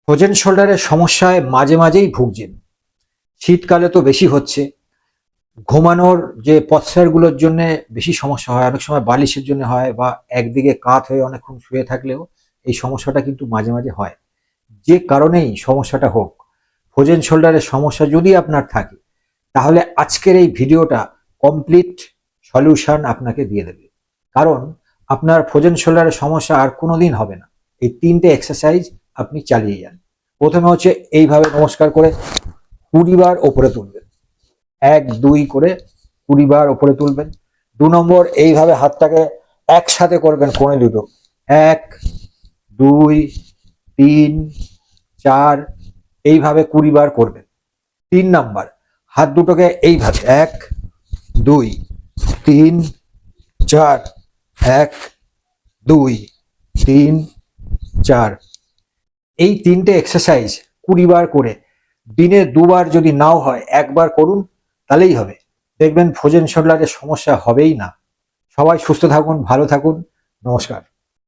Frozen শোল্ডারের সমস্যায় মাঝে মাঝেই ভুগছেন। শীতকালে তো বেশি হচ্ছে। ঘুমানোর যে পশ্চারগুলোর জন্য বেশি সমস্যা হয়, অনেক সময় বালিশের জন্য হয়, বা একদিকে কাত হয়ে অনেকক্ষণ শুয়ে থাকলেও এই সমস্যাটা কিন্তু মাঝে মাঝে হয়। যে কারণেই সমস্যাটা হোক, ফ্রোজেন শোল্ডারের সমস্যা যদি আপনার থাকে, তাহলে আজকের এই ভিডিওটা কমপ্লিট সলিউশন আপনাকে দিয়ে দেবে। কারণ আপনার ফ্রোজেন শোল্ডারের সমস্যা আর কোনোদিন হবে না। এই 3টে এক্সারসাইজ আপনি চালিয়ে যান। প্রথমে হচ্ছে এইভাবে নমস্কার করে 20 বার ওপরে তুলবেন। 1 2 করে 20 বার ওপরে তুলবেন। 2 নম্বর, এইভাবে হাতটাকে একসাথে করবেন কোণে দুটো। 1 2 3 4, এইভাবে 20 বার করবেন। 3 নাম্বার, হাত দুটোকে এইভাবে 1 2 3 4, 1 2 3 4, এই 3টে এক্সারসাইজ 20 বার করে দিনে 2 বার যদি নাও হয়, 1 বার করুন, তাহলেই হবে। দেখবেন ফ্রোজেন শোল্ডারের সমস্যা হবেই না। সবাই সুস্থ থাকুন, ভালো থাকুন। নমস্কার।